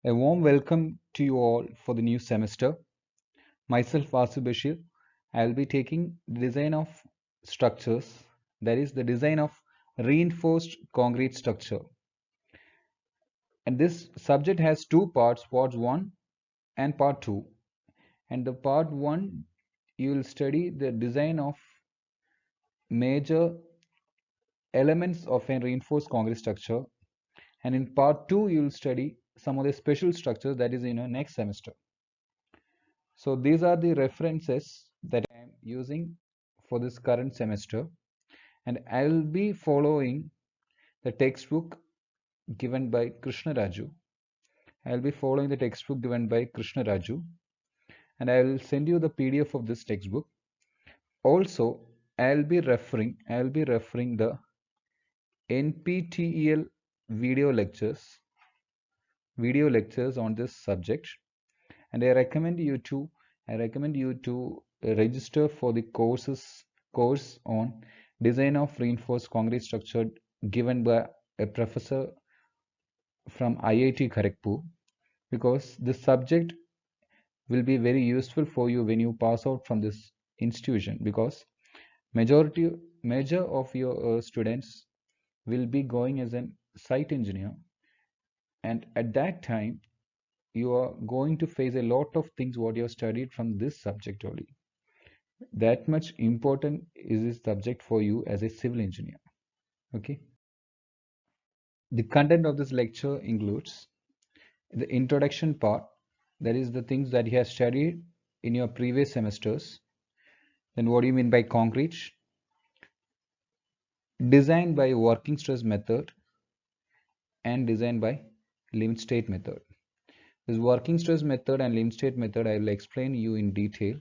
A warm welcome to you all for the new semester. Myself, Vasu Bashir. I'll be taking the design of structures, that is, the design of reinforced concrete structure. And this subject has two parts, part 1 and part 2. And the part 1, you will study the design of major elements of a reinforced concrete structure. And in part 2, you will study some of the special structures that is in your next semester. So these are the references that I am using for this current semester, and I will be following the textbook given by Krishna Raju. I will be following the textbook given by Krishna Raju, and I will send you the PDF of this textbook. Also, I will be referring the NPTEL video lectures on this subject, and I recommend you to register for the course on design of reinforced concrete structure given by a professor from IIT Kharagpur, because this subject will be very useful for you when you pass out from this institution, because majority major of your students will be going as an site engineer, and at that time you are going to face a lot of things what you have studied from this subject only. That much important is this subject for you as a civil engineer. Okay. The content of this lecture includes the introduction part, that is the things that you have studied in your previous semesters. Then what do you mean by concrete? Design by working stress method and design by limit state method. This working stress method and limit state method I will explain you in detail.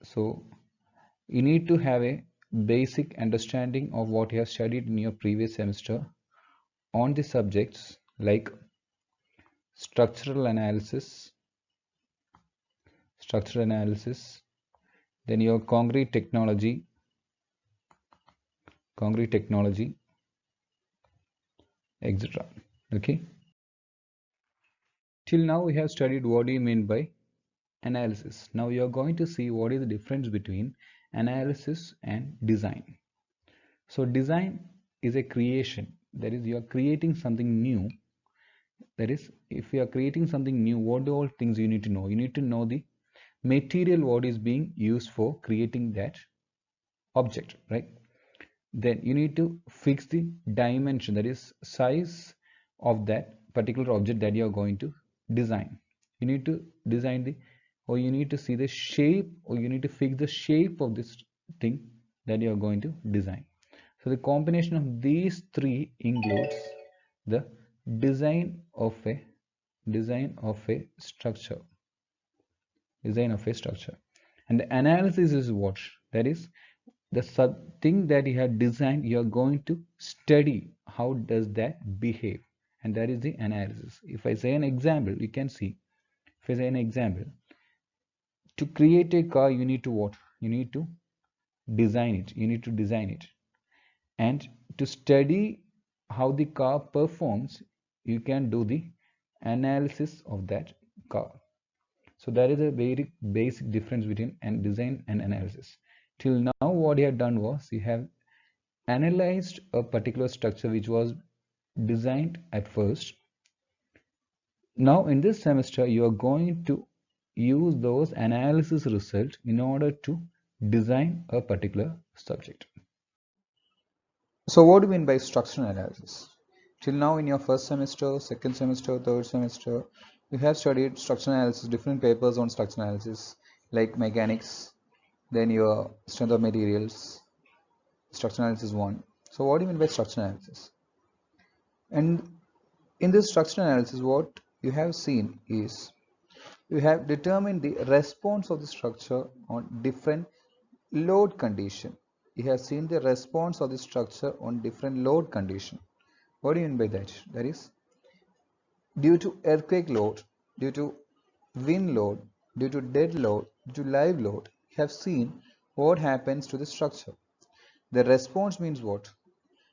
So you need to have a basic understanding of what you have studied in your previous semester on the subjects like structural analysis, then your concrete technology, etc. Okay. Till now we have studied what do you mean by analysis. Now you are going to see what is the difference between analysis and design. So design is a creation, that is you are creating something new. That is, if you are creating something new, what are all things you need to know? You need to know the material what is being used for creating that object, right? Then you need to fix the dimension, that is size of that particular object that you are going to design. You need to design the, or you need to see the shape, or you need to fix the shape of this thing that you are going to design. So the combination of these three includes the design of a design of a structure and the analysis is what, that is the thing that you have designed, you are going to study how does that behave, and that is the analysis. If I say an example, you can see, if I say an example, to create a car you need to what, you need to design it, and to study how the car performs, you can do the analysis of that car. So that is a very basic difference between design and analysis. Till now what you have done was you have analyzed a particular structure which was designed at first. Now in this semester you are going to use those analysis results in order to design a particular subject. So what do you mean by structural analysis? Till now in your first semester, second semester, third semester, you have studied structural analysis, different papers on structural analysis like mechanics, then your strength of materials, structural analysis 1. So what do you mean by structural analysis? And in this structural analysis, what you have seen is you have determined the response of the structure on different load condition. You have seen the response of the structure on different load condition. What do you mean by that? That is, due to earthquake load, due to wind load, due to dead load, due to live load, you have seen what happens to the structure. The response means what?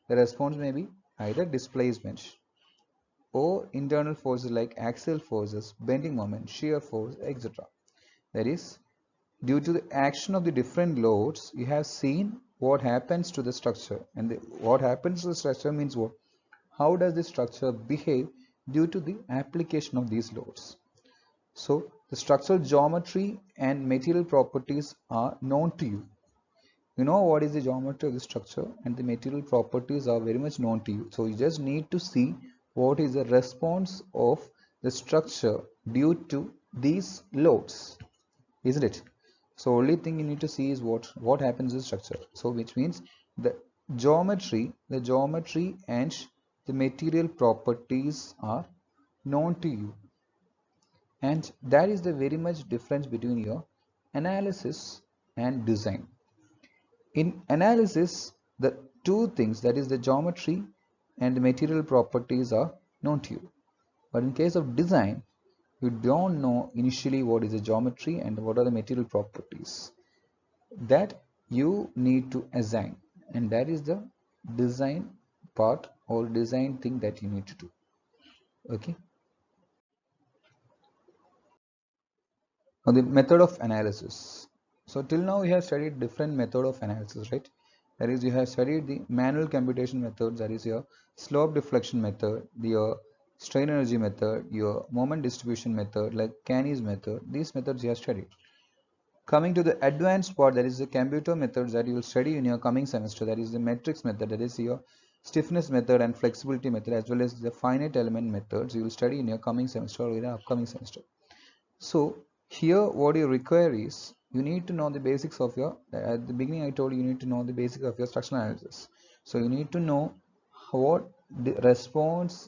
The response may be either displacement, or internal forces like axial forces, bending moment, shear force, etc. That is, due to the action of the different loads, you have seen what happens to the structure. And what happens to the structure means what? How does the structure behave due to the application of these loads? So, the structural geometry and material properties are known to you. You know what is the geometry of the structure, and the material properties are very much known to you. So you just need to see what is the response of the structure due to these loads, isn't it? So only thing you need to see is what happens to the structure. So which means the geometry and the material properties are known to you, and that is the very much difference between your analysis and design. In analysis, the two things, that is the geometry and the material properties, are known to you. But in case of design, you don't know initially what is the geometry and what are the material properties. That you need to assign, and that is the design part or design thing that you need to do. Okay. Now the method of analysis. So till now we have studied different method of analysis, right? That is, you have studied the manual computation methods, that is your slope deflection method, your strain energy method, your moment distribution method like Canny's method. These methods you have studied. Coming to the advanced part, that is the computer methods that you will study in your coming semester. That is the matrix method, that is your stiffness method and flexibility method, as well as the finite element methods you will study in your coming semester or in the upcoming semester. So here what you require is, you need to know the basics of your, at the beginning I told you, you need to know the basics of your structural analysis. So you need to know what the response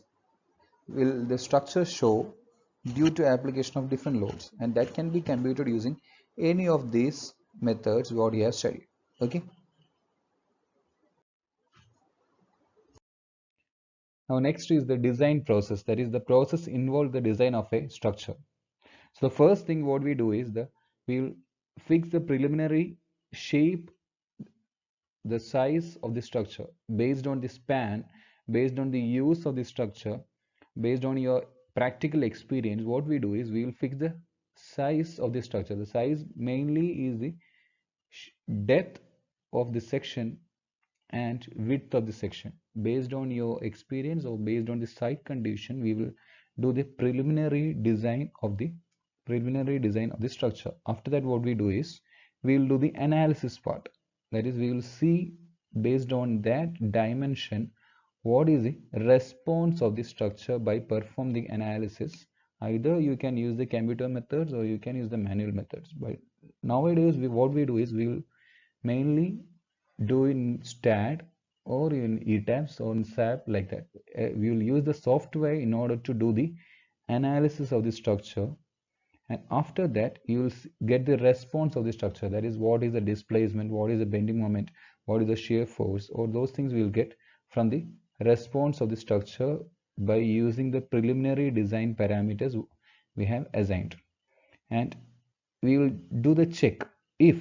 will the structure show due to application of different loads, and that can be computed using any of these methods what you have studied. Okay. Now next is the design process, that is the process involved the design of a structure. So the first thing what we do is we'll fix the preliminary shape, the size of the structure based on the span, based on the use of the structure, based on your practical experience. What we do is we will fix the size of the structure. The size mainly is the depth of the section and width of the section. Based on your experience or based on the site condition, we will do the preliminary design of the structure. After that, what we do is we will do the analysis part. That is, we will see based on that dimension what is the response of the structure by perform the analysis. Either you can use the computer methods or you can use the manual methods. But nowadays, what we do is we will mainly do in STAAD or in ETABS or in SAP, like that. We will use the software in order to do the analysis of the structure, and after that you will get the response of the structure. That is, what is the displacement, what is the bending moment, what is the shear force, or those things we will get from the response of the structure by using the preliminary design parameters we have assigned. And we will do the check if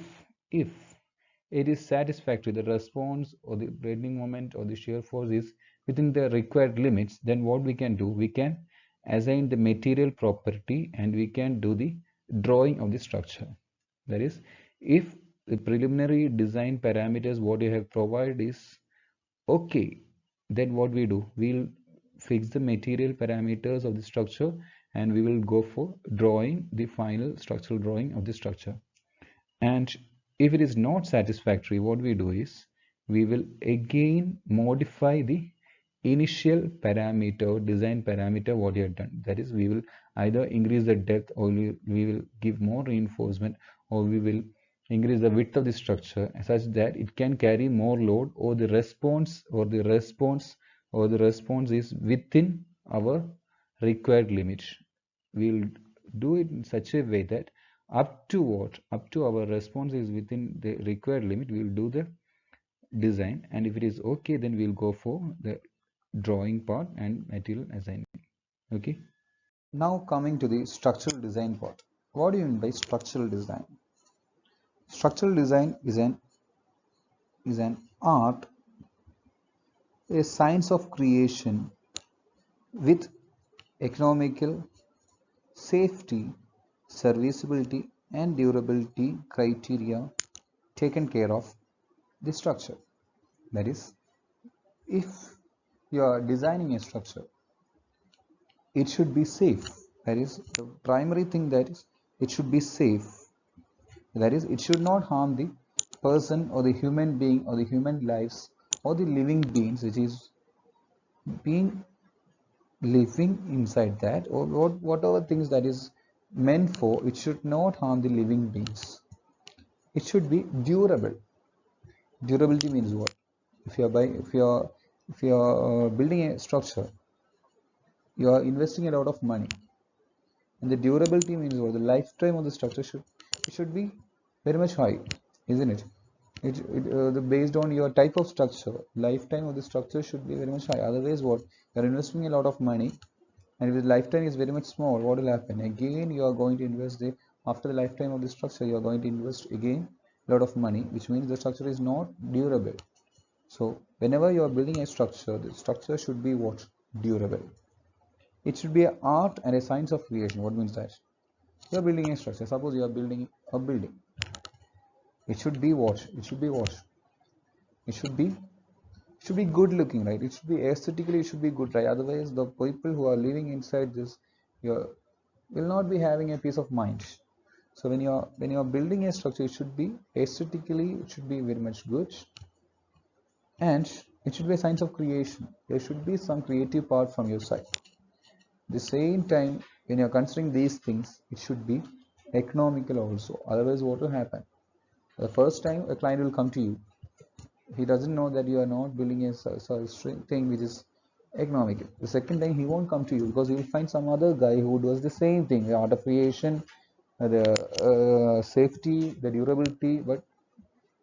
it is satisfactory, the response or the bending moment or the shear force is within the required limits, then what we can do, we can assign the material property and we can do the drawing of the structure. That is, if the preliminary design parameters what you have provided is okay, then what we do, we'll fix the material parameters of the structure and we will go for drawing the final structural drawing of the structure. And if it is not satisfactory, what we do is we will again modify the initial parameter, design parameter what you have done. That is, we will either increase the depth or we will give more reinforcement, or we will increase the width of the structure such that it can carry more load, or the response is within our required limit. We'll do it in such a way that up to our response is within the required limit, we will do the design, and if it is okay, then we'll go for the drawing part and material assignment. Okay. Now coming to the structural design part. What do you mean by structural design? Structural design is an art, a science of creation with economical, safety, serviceability, and durability criteria taken care of the structure. That is, if you are designing a structure, it should be safe. That is the primary thing, that is it should be safe. That is, it should not harm the person or the human being or the human lives or the living beings which is being living inside that, or whatever things that is meant for, it should not harm the living beings. It should be durable. Durability means what? If you are building a structure, you are investing a lot of money, and the durability means what? The lifetime of the structure should be very much high, isn't it? Based on your type of structure, lifetime of the structure should be very much high. Otherwise, what? You're investing a lot of money, and if the lifetime is very much small, what will happen? Again, you are going to invest after the lifetime of the structure, you are going to invest again a lot of money, which means the structure is not durable. So whenever you are building a structure, the structure should be what? Durable. It should be an art and a science of creation. What means that? You are building a structure. Suppose you are building a building. It should be what? It should be what? It should be good looking, right? It should be aesthetically, it should be good, right? Otherwise, the people who are living inside this, you will not be having a peace of mind. So when you are building a structure, it should be aesthetically, it should be very much good, and it should be a science of creation. There should be some creative part from your side. At the same time, when you are considering these things, it should be economical also. Otherwise, what will happen? The first time a client will come to you, he doesn't know that you are not building a thing which is economical. The second time he won't come to you because he will find some other guy who does the same thing, the art of creation, the safety, the durability, but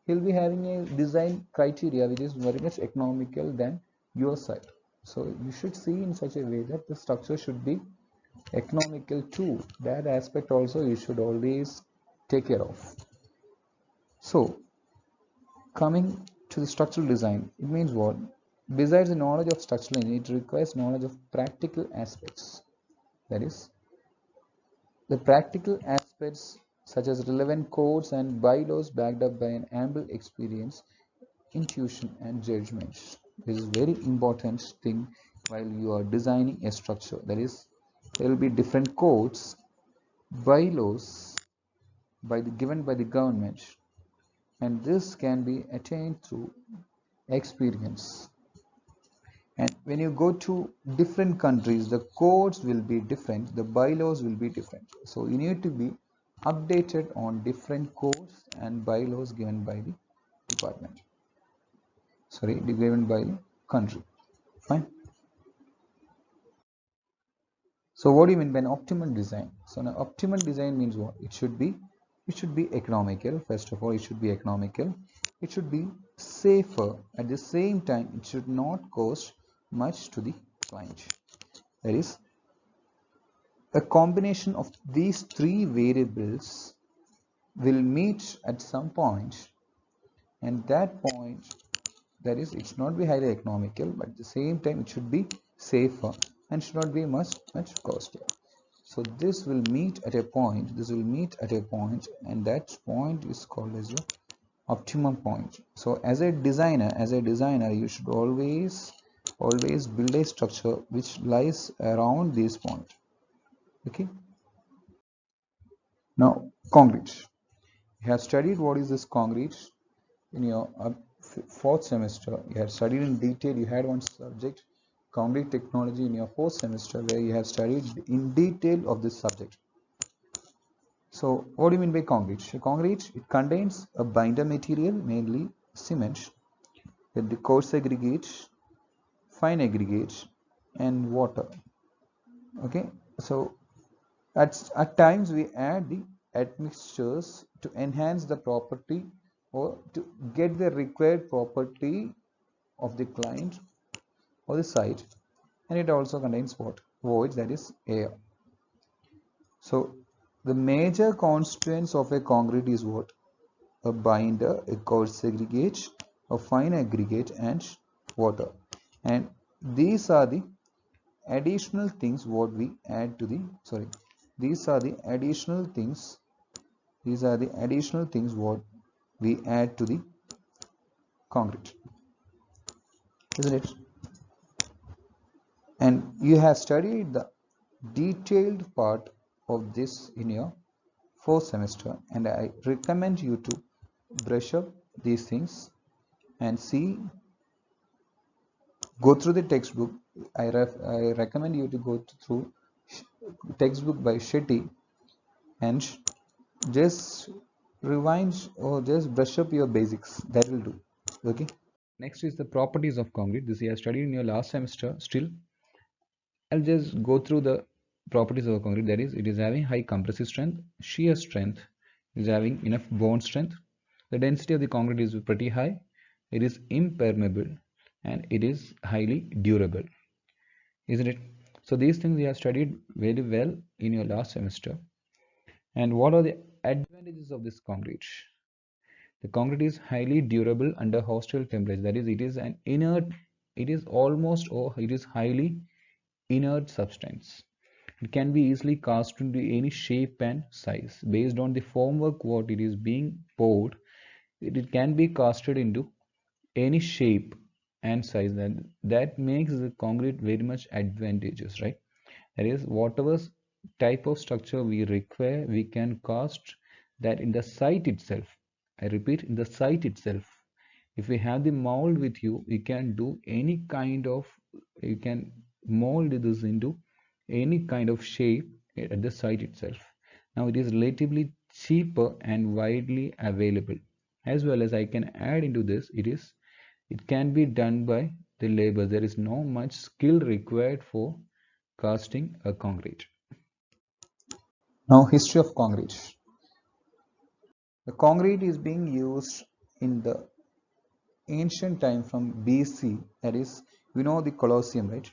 he'll be having a design criteria which is very much economical than your side. So you should see in such a way that the structure should be economical too. That aspect also you should always take care of. So coming to the structural design, it means what? Besides the knowledge of structural engineering, it requires knowledge of practical aspects. That is, the practical aspects such as relevant codes and bylaws backed up by an ample experience, intuition, and judgment. This is very important thing while you are designing a structure. That is, there will be different codes, bylaws given by the government, and this can be attained through experience. And when you go to different countries, the codes will be different, the bylaws will be different. So you need to be updated on different codes and bylaws given by the department. Given by the country. Fine. So what do you mean by an optimal design? So an optimal design means what? It should be economical. First of all, it should be economical. It should be safer. At the same time, it should not cost much to the client. That is, a combination of these three variables will meet at some point, and that point, that is, it should not be highly economical, but at the same time it should be safer and should not be much costlier. So this will meet at a point, and that point is called as your optimum point. So as a designer, you should always build a structure which lies around this point. Okay. Now, concrete. You have studied what is this concrete in your fourth semester. You had studied in detail. You had one subject, concrete technology, in your fourth semester, where you have studied in detail of this subject. So what do you mean by concrete? Concrete, it contains a binder material, mainly cement, with the coarse aggregate, fine aggregate, and water. Okay, so at times we add the admixtures to enhance the property or to get the required property of the client or the site, and it also contains what? Voids, that is air. So the major constituents of a concrete is what? A binder, a coarse aggregate, a fine aggregate, and water. And these are the additional things what we add to the, sorry, these are the additional things, what we add to the concrete, isn't it? And you have studied the detailed part of this in your fourth semester, and I recommend you to brush up these things and see, go through the textbook. I recommend you to go through textbook by Shetty and just rewind or just brush up your basics. That will do. Okay. Next is the properties of concrete. This you have studied in your last semester. Still, I'll just go through the properties of a concrete. That is, it is having high compressive strength, shear strength, it is having enough bond strength. The density of the concrete is pretty high. It is impermeable and it is highly durable, isn't it? So these things we have studied very well in your last semester. And what are the advantages of this concrete? The concrete is highly durable under hostile temperature. That is, it is an inert, it is almost, or it is highly inert substance. It can be easily cast into any shape and size. Based on the formwork what it is being poured, it can be casted into any shape and size. That makes the concrete very much advantageous, right? That is, whatever type of structure we require, we can cast that in the site itself. I repeat, in the site itself. If we have the mold with you, you can do any kind of, you can mold this into any kind of shape at the site itself. Now it is relatively cheaper and widely available. As well as I can add into this, it can be done by the labor. There is no much skill required for casting a concrete. Now, history of concrete. The concrete is being used in the ancient time from BC. That is, we know the Colosseum, right?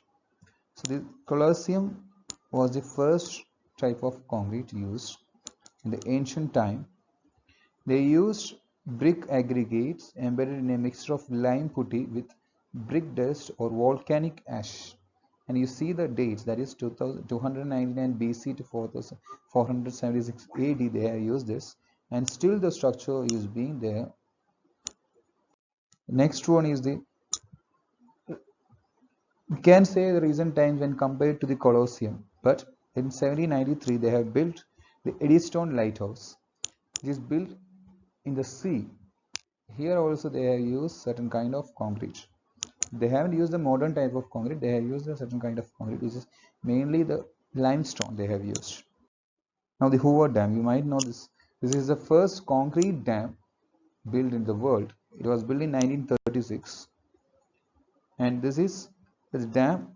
So the Colosseum was the first type of concrete used in the ancient time. They used brick aggregates embedded in a mixture of lime putty with brick dust or volcanic ash. And you see the dates, that is 299 BC to 476 AD, they have used this, and still the structure is being there. Next one is the, you can say the recent times when compared to the Colosseum, but in 1793 they have built the Eddystone Lighthouse. It is built in the sea. Here also they have used certain kind of concrete. They haven't used the modern type of concrete, they have used a certain kind of concrete, which is mainly the limestone they have used. Now the Hoover Dam, you might know this. This is the first concrete dam built in the world. It was built in 1936. And this is the dam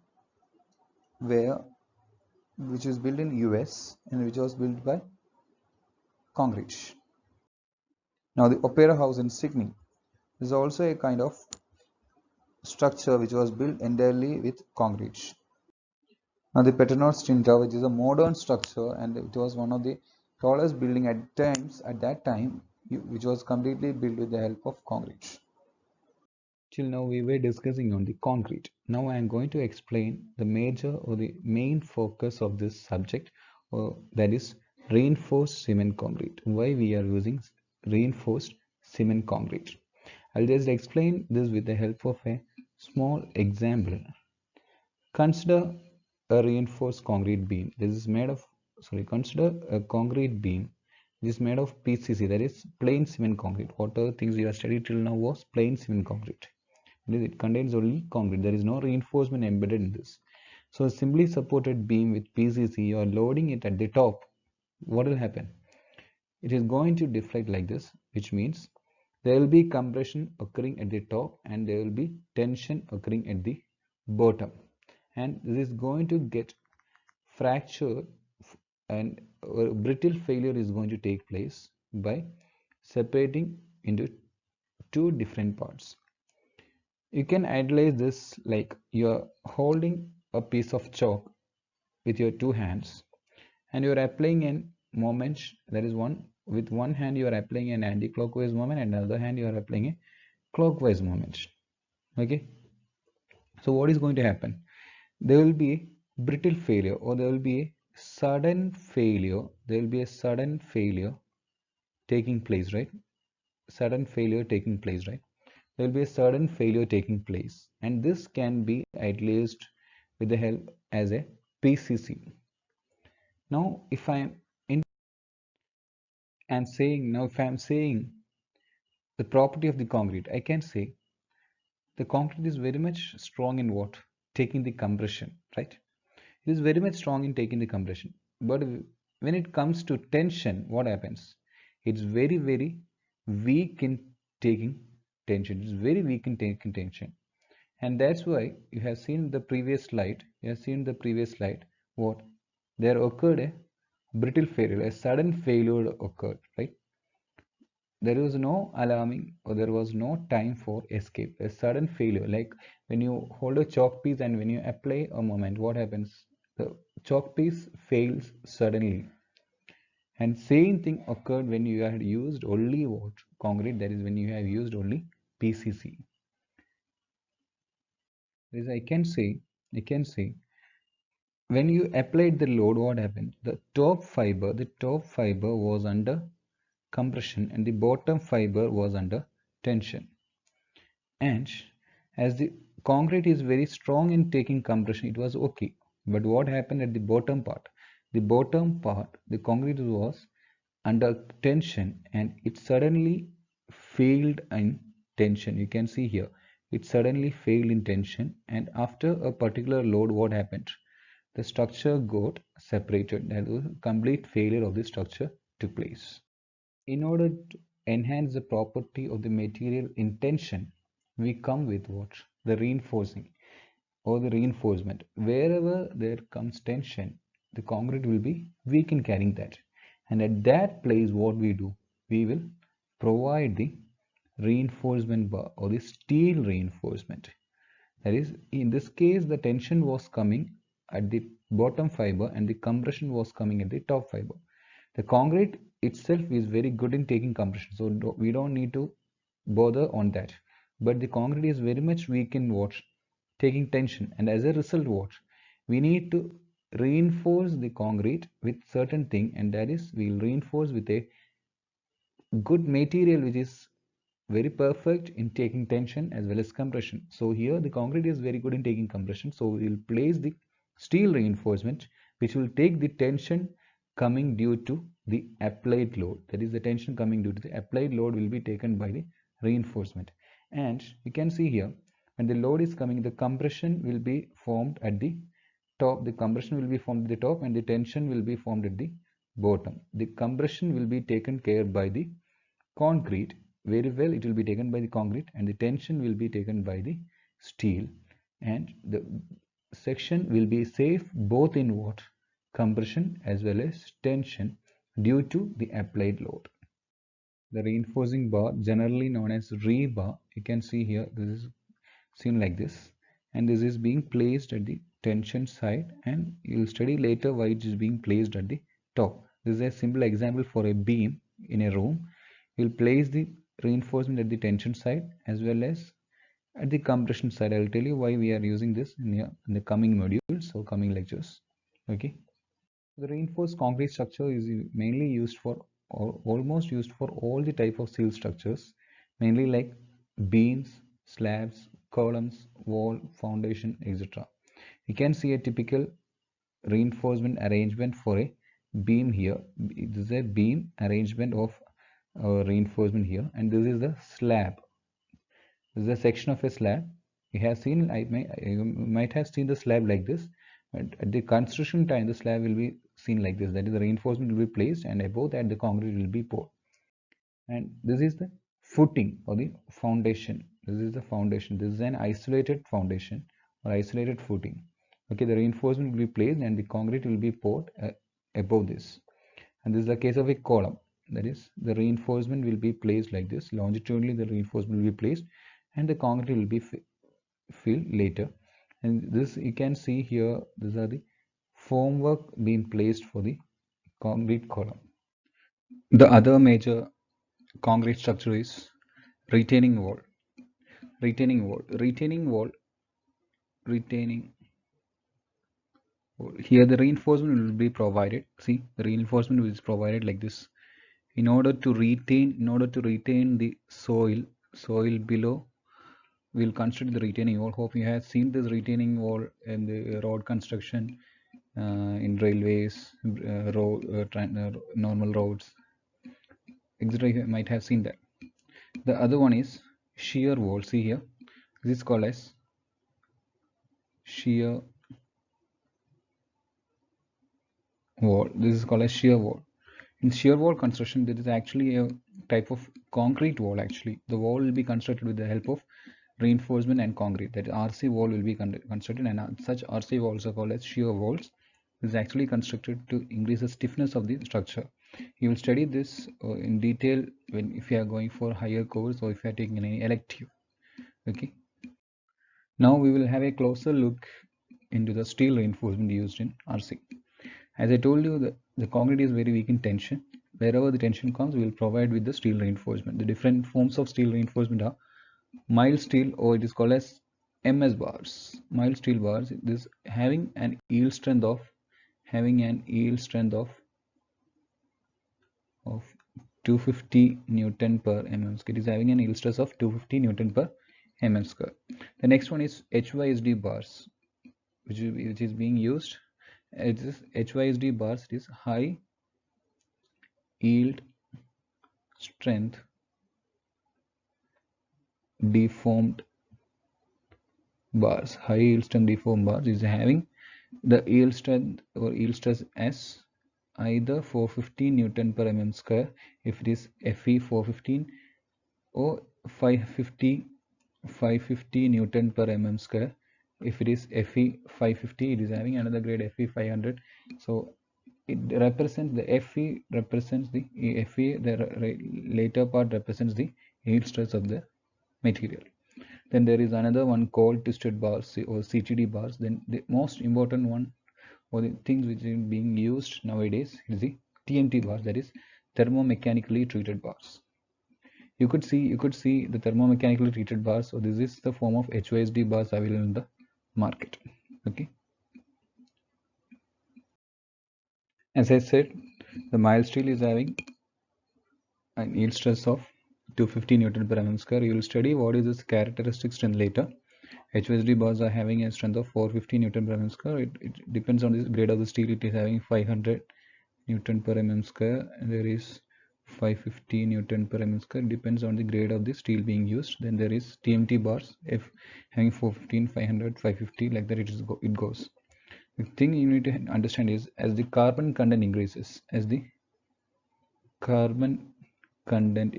which is built in US and which was built by concrete. Now the Opera House in Sydney is also a kind of structure which was built entirely with concrete. Now the Petronas Twin Tower, which is a modern structure, and it was one of the tallest building at that time, which was completely built with the help of concrete. Till now we were discussing on the concrete. Now I am going to explain the major or the main focus of this subject, that is reinforced cement concrete. Why we are using reinforced cement concrete. I'll just explain this with the help of a small example. Consider a reinforced concrete beam. This is made of, consider a concrete beam which is made of PCC, that is plain cement concrete. What other things you have studied till now was plain cement concrete. It contains only concrete. There is no reinforcement embedded in this. So a simply supported beam with PCC, you are loading it at the top. What will happen? It is going to deflect like this, which means there will be compression occurring at the top and there will be tension occurring at the bottom. And this is going to get fractured and brittle failure is going to take place by separating into two different parts. You can idealize this like you're holding a piece of chalk with your two hands and you're applying a moment, that is with one hand you are applying an anti-clockwise moment and another hand you are applying a clockwise moment. Okay, so what is going to happen? There will be brittle failure, or there will be a sudden failure. There will be a sudden failure taking place, right? Sudden failure taking place, right? There will be a sudden failure taking place, and this can be idealized with the help as a PCC. Now if I am in and saying now if I am saying the property of the concrete, I can say the concrete is very much strong in what? Taking the compression, right? It is very much strong in taking the compression. But when it comes to tension, what happens? It's very, very weak in taking tension. It's very weak in taking tension. And that's why you have seen the previous slide. You have seen the previous slide. What? There occurred a brittle failure, a sudden failure occurred, right? There was no alarming or there was no time for escape. A sudden failure, like when you hold a chalk piece and when you apply a moment, what happens? The chalk piece fails suddenly. And same thing occurred when you had used only what? Concrete, that is when you have used only PCC. This I can say, when you applied the load, what happened? The top fiber was under compression and the bottom fiber was under tension. And as the concrete is very strong in taking compression, it was okay. But what happened at the bottom part? The bottom part, the concrete was under tension and it suddenly failed in tension. You can see here, it suddenly failed in tension, and after a particular load, what happened? The structure got separated. That was a complete failure of the structure took place. In order to enhance the property of the material in tension, we come with what? The reinforcing or the reinforcement. Wherever there comes tension, the concrete will be weak in carrying that. And at that place, what we do? We will provide the reinforcement bar or the steel reinforcement. That is, in this case, the tension was coming at the bottom fiber and the compression was coming at the top fiber. The concrete itself is very good in taking compression, so we don't need to bother on that. But the concrete is very much weak in what? Taking tension, and as a result, what? We need to reinforce the concrete with certain thing, and that is we'll reinforce with a good material which is very perfect in taking tension as well as compression. So here the concrete is very good in taking compression. So we will place the steel reinforcement which will take the tension coming due to the applied load. That is, the tension coming due to the applied load will be taken by the reinforcement. And you can see here, when the load is coming, the compression will be formed at the top. The compression will be formed at the top and the tension will be formed at the bottom. The compression will be taken care by the concrete. Very well, it will be taken by the concrete, and the tension will be taken by the steel, and the section will be safe both in what? Compression as well as tension due to the applied load. The reinforcing bar, generally known as rebar, you can see here, this is seen like this, and this is being placed at the tension side, and you'll study later why it is being placed at the top. This is a simple example for a beam in a room. We'll place the reinforcement at the tension side as well as at the compression side. I will tell you why we are using this in the coming modules or coming lectures. Okay. The reinforced concrete structure is mainly used for or almost used for all the type of steel structures, mainly like beams, slabs, columns, wall, foundation, etc. You can see a typical reinforcement arrangement for a beam here. This is a beam arrangement of reinforcement here, and this is the slab. This is a section of a slab. You might have seen the slab like this. At the construction time, the slab will be seen like this. That is, the reinforcement will be placed, and above that, the concrete will be poured. And this is the footing or the foundation. This is the foundation. This is an isolated foundation or isolated footing. Okay, the reinforcement will be placed, and the concrete will be poured above this. And this is the case of a column. That is, the reinforcement will be placed like this. Longitudinally, the reinforcement will be placed, and the concrete will be filled later. And this you can see here, these are the formwork being placed for the concrete column. The other major concrete structure is retaining wall. Retaining wall. Retaining wall. Retaining Here the reinforcement will be provided. See, the reinforcement is provided like this. In order to retain the soil below, we'll construct the retaining wall. Hope you have seen this retaining wall in the road construction, in railways, normal roads, etc. You might have seen that. The other one is shear wall. See here, this is called as shear wall. This is called as shear wall. In shear wall construction, there is actually a type of concrete wall. Actually, the wall will be constructed with the help of reinforcement and concrete. That RC wall will be constructed, and such RC walls are called as shear walls. This is actually constructed to increase the stiffness of the structure. You will study this in detail if you are going for higher course or if you are taking any elective. Okay. Now we will have a closer look into the steel reinforcement used in RC. As I told you, the concrete is very weak in tension. Wherever the tension comes, we will provide with the steel reinforcement. The different forms of steel reinforcement are mild steel, or it is called as MS bars. Mild steel bars, this having an yield strength of 250 Newton per mm square. It is having an yield stress of 250 Newton per mm square. The next one is HYSD bars, which is being used. It is HYSD bars. It is high yield strength deformed bars. High yield strength deformed bars is having the yield strength or yield stress as either 450 Newton per mm square if it is Fe 415, or 550 Newton per mm square if it is Fe 550. It is having another grade Fe 500. So it represents the Fe represents the Fe, the later part represents the yield stress of the material. Then there is another one called twisted bars or CTD bars. Then the most important one, or the things which is being used nowadays, is the TMT bars, that is thermomechanically treated bars. You could see the thermomechanically treated bars. So this is the form of HYSD bars available in the market. Okay. As I said, the mild steel is having an yield stress of 250 Newton per mm square. You will study what is its characteristic strength later. HYSD bars are having a strength of 450 Newton per mm square. It depends on the grade of the steel. It is having 500 Newton per mm square, and there is 550 Newton per mm square. Depends on the grade of the steel being used. Then there is TMT bars, if having 415, 500, 550, like that it goes. The thing you need to understand is, as the carbon content increases, the carbon content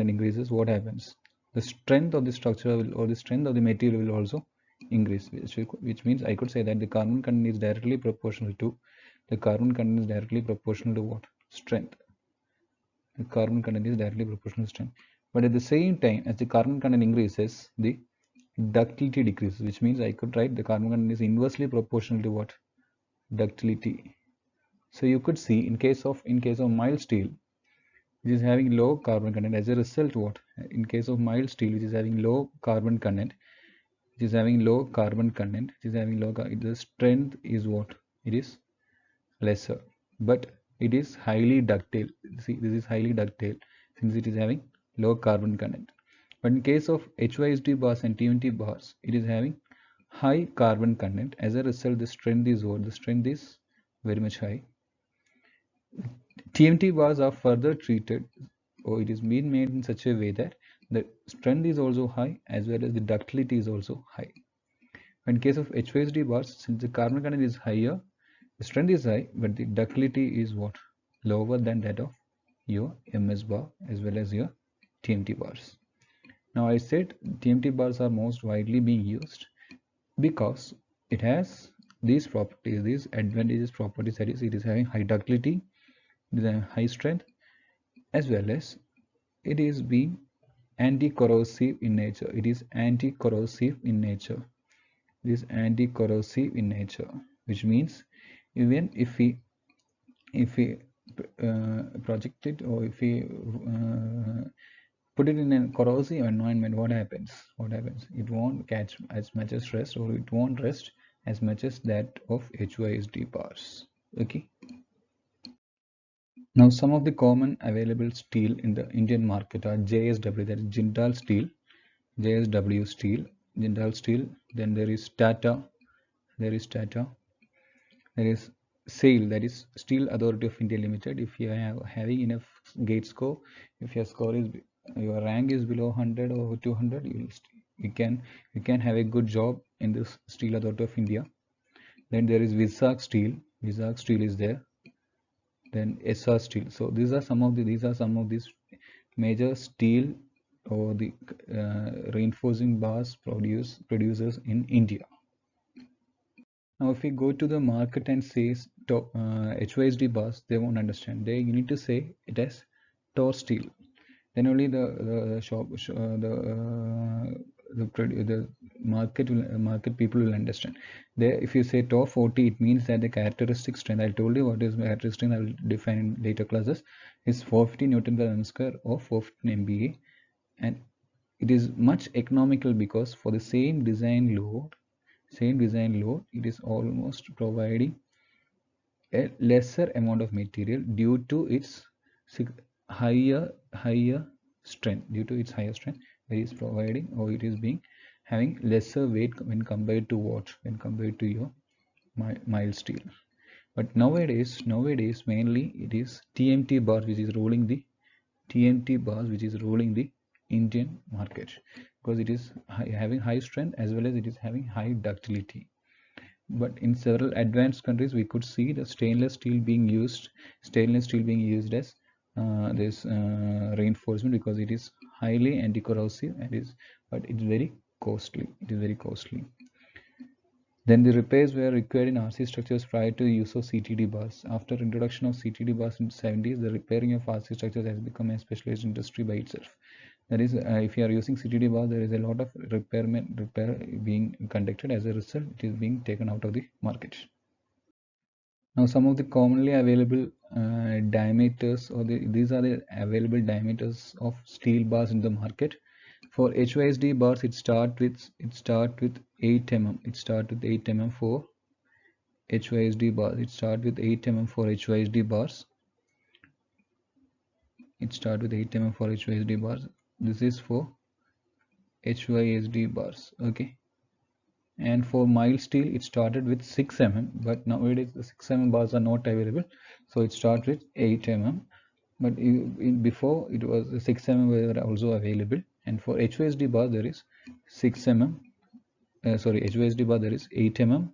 increases, what happens? The strength of the structure or the strength of the material will also increase, which means I could say that the carbon content is directly proportional to what? Strength. The carbon content is directly proportional to strength. But at the same time, as the carbon content increases, the ductility decreases, which means I could write the carbon content is inversely proportional to what? Ductility. So you could see in case of mild steel, which is having low carbon content, as a result, what? In case of mild steel, which is having low carbon content, the strength is what? It is lesser, but it is highly ductile. See, this is highly ductile since it is having low carbon content. But in case of HYSD bars and TMT bars, it is having high carbon content. As a result, the strength is what? The strength is very much high. TMT bars are further treated, or it is been made in such a way that the strength is also high as well as the ductility is also high. In case of HYSD bars, since the carbon content is higher, the strength is high, but the ductility is what? Lower than that of your MS bar as well as your TMT bars. Now I said TMT bars are most widely being used because it has these properties, these advantageous properties, that is, it is having high ductility, it is having high strength, as well as it is being anti-corrosive in nature. It is anti-corrosive in nature. Which means even if we project it, or if we put it in a corrosive environment, what happens? What happens? It won't catch as much as rest, or it won't rest as much as that of HYSD bars. Okay. Now, some of the common available steel in the Indian market are JSW, that is Jindal Steel, JSW Steel, Jindal Steel. Then there is Tata, there is Tata. There is SAIL, that is Steel Authority of India Limited. If you have having enough gate score, if your score is your rank is below 100 or 200, you can you can have a good job in this Steel Authority of India. Then there is Vizag Steel. Vizag Steel is there. Then SR Steel. So these are some of these major steel or the reinforcing bars producers in India. Now, if we go to the market and say HYSD bars, they won't understand. You need to say it as Tor steel. Then only the shop the market people will understand. If you say Tor 40, it means that the characteristic strength. I told you what is characteristic. I will define in later classes. Is 450 Newton per m square or 415 MBA, and it is much economical because for the same design load, it is almost providing a lesser amount of material due to its higher strength. Due to its higher strength, it is providing, or it is being having lesser weight when compared to what? When compared to your mild steel. But nowadays mainly it is TMT bars which is ruling the Indian market, because it is having high strength as well as it is having high ductility. But in several advanced countries, we could see the stainless steel being used as this reinforcement, because it is highly anti-corrosive and but it's very costly. Then the repairs were required in RC structures prior to the use of CTD bars. After introduction of CTD bars in the 70s, the repairing of RC structures has become a specialized industry by itself. That is, if you are using CTD bars, there is a lot of repair being conducted. As a result, it is being taken out of the market. Now, some of the commonly available diameters, these are the available diameters of steel bars in the market. For HYSD bars, it start with 8 mm. It start with 8 mm for HYSD bars. It start with 8 mm for HYSD bars. This is for HYSD bars. Okay. And for mild steel, it started with 6 mm, but nowadays the 6 mm bars are not available, so it starts with 8 mm. But before, it was 6 mm were also available. And for HYSD bar, there is 6 mm. HYSD bar, there is 8 mm,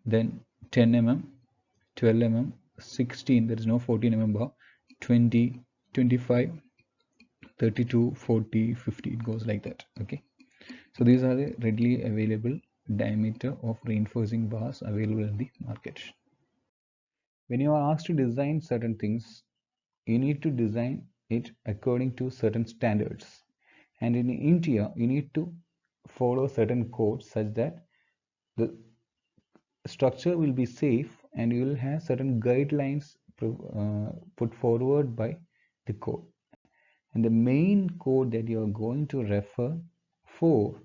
then 10 mm, 12 mm, 16. There is no 14 mm bar, 20, 25, 32, 40, 50. It goes like that. Okay. So these are the readily available diameter of reinforcing bars available in the market. When you are asked to design certain things, you need to design it according to certain standards. And in India, you need to follow certain codes such that the structure will be safe, and you will have certain guidelines put forward by the code. And the main code that you are going to refer for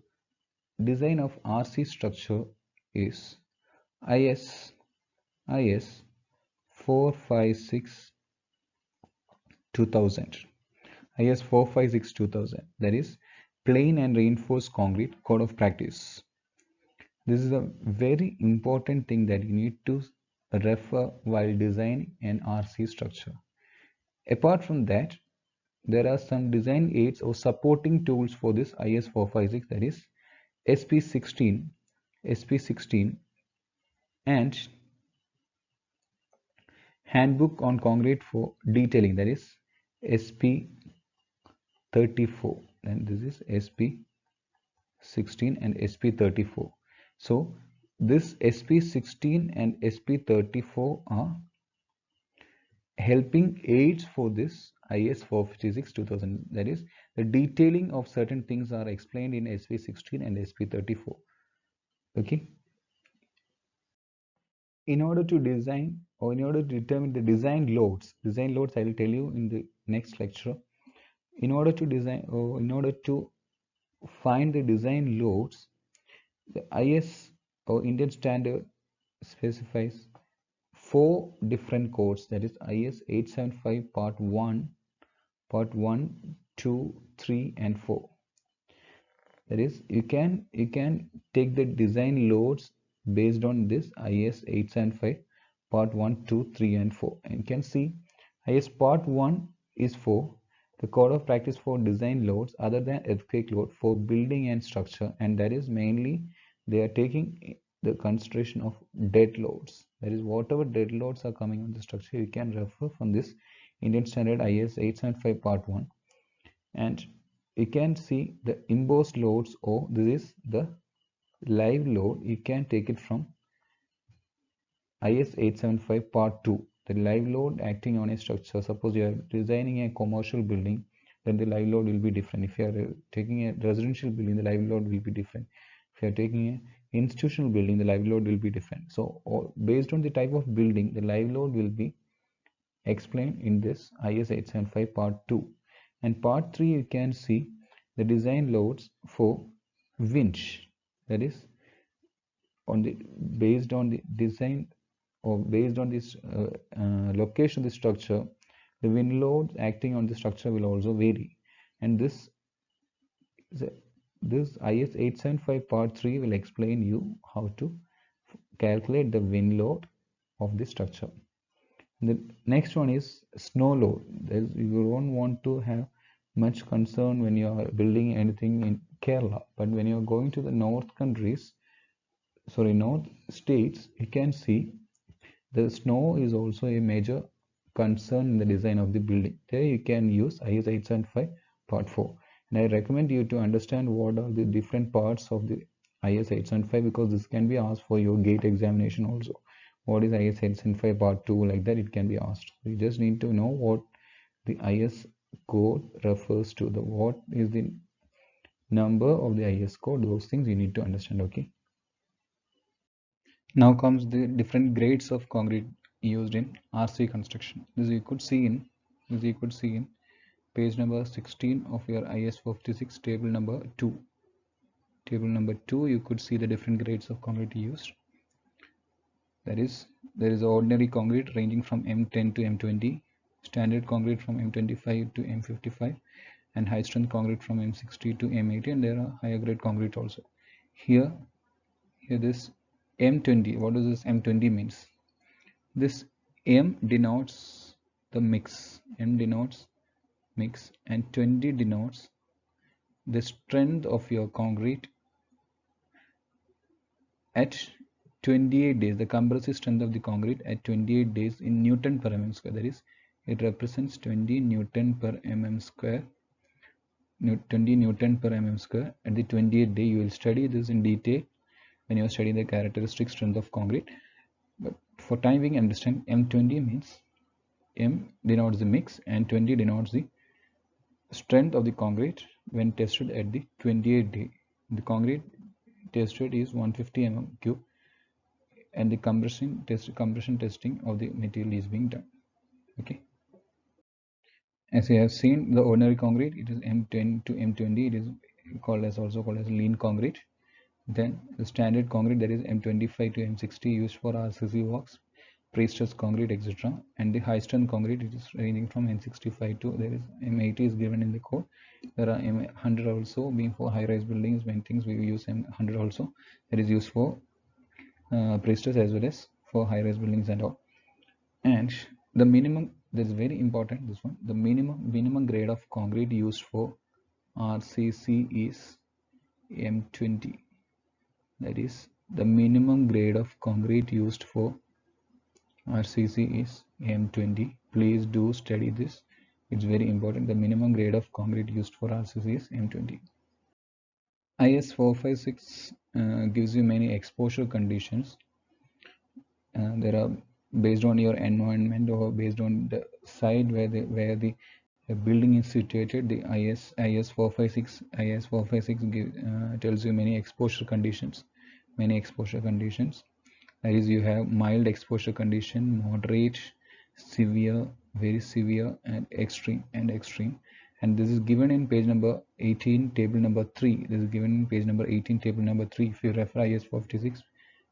design of RC structure is IS 456 2000. IS 456 2000, that is Plain and Reinforced Concrete Code of Practice. This is a very important thing that you need to refer while designing an RC structure. Apart from that, there are some design aids or supporting tools for this IS 456, that is SP16, and Handbook on Concrete for Detailing, that is SP34, and this is SP16 and SP34. So this SP16 and SP34 are helping aids for this IS 456 2000. That is, the detailing of certain things are explained in SP16 and SP34. Okay. In order to design, or in order to determine the design loads, I will tell you in the next lecture. In order to design, or in order to find the design loads, the IS or Indian standard specifies four different codes, that is IS 875 part 1, 2, 3 and 4. That is, you can take the design loads based on this IS 875 part 1, 2, 3 and 4. And you can see IS part 1 is for the code of practice for design loads other than earthquake load for building and structure, and that is mainly they are taking the consideration of dead loads. That is, whatever dead loads are coming on the structure, you can refer from this Indian standard IS 875 part 1. And you can see the embossed loads, or this is the live load. You can take it from IS 875 part 2. The live load acting on a structure. Suppose you are designing a commercial building, then the live load will be different. If you are taking a residential building, the live load will be different. If you are taking an institutional building, the live load will be different. So based on the type of building, the live load will be explained in this IS 875 part 2. And part 3, you can see the design loads for winch. That is, on the based on the design or based on this location of the structure, the wind loads acting on the structure will also vary. And this IS 875 part 3 will explain you how to calculate the wind load of the structure. The next one is snow load. You don't want to have much concern when you are building anything in Kerala, but when you are going to the north states, you can see the snow is also a major concern in the design of the building. There you can use IS 875 part 4. And I recommend you to understand what are the different parts of the IS 875, because this can be asked for your gate examination also. What is IS 875 part 2, like that it can be asked. You just need to know what the IS code refers to, what is the number of the IS code. Those things you need to understand. Okay, now comes the different grades of concrete used in RC construction. This you could see in page number 16 of your IS 56 table number 2. Table number 2, you could see the different grades of concrete used. That is, there is ordinary concrete ranging from M10 to M20, standard concrete from M25 to M55, and high strength concrete from M60 to M80, and there are higher grade concrete also. Here this M20, what does this M20 means? This M denotes the mix, M denotes mix, and 20 denotes the strength of your concrete at 28 days, the compressive strength of the concrete at 28 days in Newton per mm square. That is, it represents 20 Newton per mm square. 20 Newton per mm square at the 28th day. You will study this in detail when you are studying the characteristic strength of concrete. But for time being, understand M20 means M denotes the mix and 20 denotes the strength of the concrete when tested at the 28th day. The concrete tested is 150 mm cube, and the compression testing of the material is being done. Okay, as you have seen, the ordinary concrete, it is M10 to M20. It is also called as lean concrete. Then the standard concrete, that is M25 to M60, used for RCC works, pre-stressed concrete, etc. And the high strength concrete, it is ranging from M65 to, there is M80 is given in the code. There are M100 also, being for high-rise buildings. When things we use M100 also, that is used for pre-stress as well as for high-rise buildings and all. And the minimum, this is very important, this one, the minimum grade of concrete used for RCC is M20. That is, the minimum grade of concrete used for RCC is M20. Please do study this. It's very important. The minimum grade of concrete used for RCC is M20. IS 456 gives you many exposure conditions. There are, based on your environment or based on the site where the building is situated, the IS 456 tells you many exposure conditions. That is, you have mild exposure condition, moderate, severe, very severe, and extreme. and this is given in page number 18, table number 3. This is given in page number 18, table number 3. If you refer IS 456,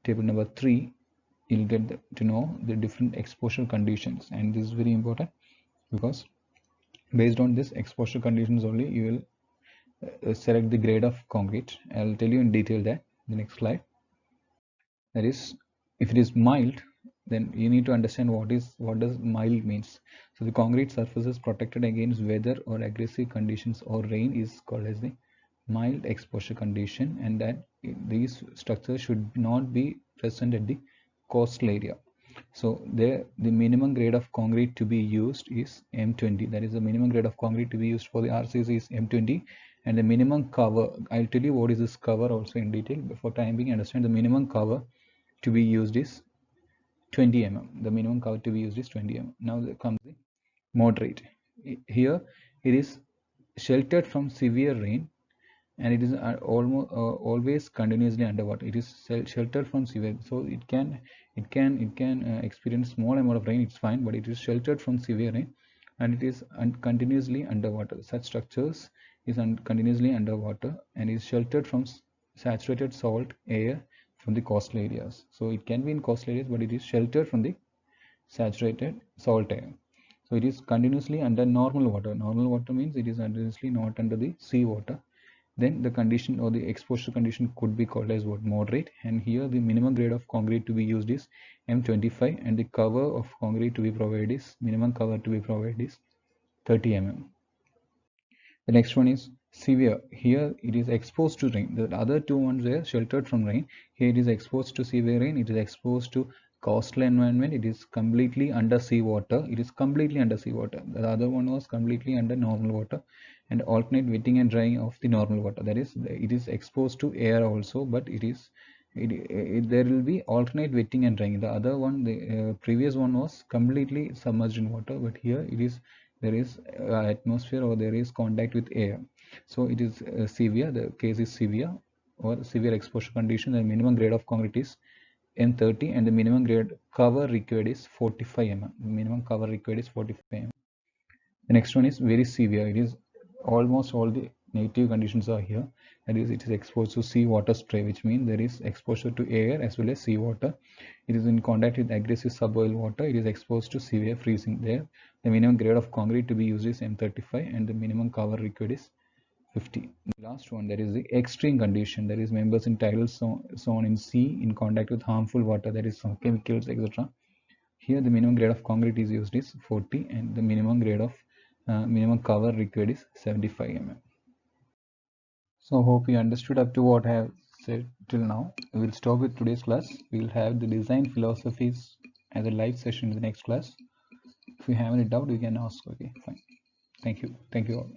table number 3, you'll get to know the different exposure conditions, and this is very important because based on this exposure conditions only you will select the grade of concrete. I'll tell you in detail that in the next slide. That is, if it is mild, then you need to understand what does mild means. So the concrete surface is protected against weather or aggressive conditions or rain is called as the mild exposure condition, and that these structures should not be present at the coastal area. So there the minimum grade of concrete to be used is M20. That is the minimum grade of concrete to be used for the RCC is M20, and the minimum cover, I'll tell you what is this cover also in detail. Before time being, understand the minimum cover to be used is 20 mm. The minimum cover to be used is 20 mm. Now there comes the moderate. Here it is sheltered from severe rain, and it is almost always continuously underwater. It is sheltered from severe, so it can experience small amount of rain, it's fine, but it is sheltered from severe rain, and it is continuously underwater. Such structures is continuously underwater and is sheltered from saturated salt air from the coastal areas. So it can be in coastal areas, but it is sheltered from the saturated salt air. So it is continuously under normal water. Normal water means it is continuously not under the sea water. Then the condition or the exposure condition could be called as what? Moderate. And here the minimum grade of concrete to be used is M25, and the cover of concrete to be provided is minimum cover to be provided is 30 mm. The next one is severe. Here it is exposed to rain. The other two ones were sheltered from rain. Here it is exposed to severe rain. It is exposed to coastal environment. It is completely under sea water. It is completely under sea water. The other one was completely under normal water, and alternate wetting and drying of the normal water. That is, it is exposed to air also, but there will be alternate wetting and drying. The other one, the previous one was completely submerged in water, but here there is atmosphere or there is contact with air. So it is severe. The case is severe or severe exposure condition. The minimum grade of concrete is M30, and the minimum grade cover required is 45 mm. The minimum cover required is 45 mm. The next one is very severe. It is almost all the negative conditions are here. That is, it is exposed to sea water spray, which means there is exposure to air as well as sea water. It is in contact with aggressive subboil water. It is exposed to severe freezing. There, the minimum grade of concrete to be used is M35, and the minimum cover required is 50. The last one, that is the extreme condition. That is members in tidal zone in sea in contact with harmful water, that is chemicals, etc. Here the minimum grade of concrete is used is 40, and the minimum grade of minimum cover required is 75 mm. So hope you understood up to what I have said till now. We will stop with today's class. We will have the design philosophies as a live session in the next class. If you have any doubt, you can ask. Okay, fine. Thank you all.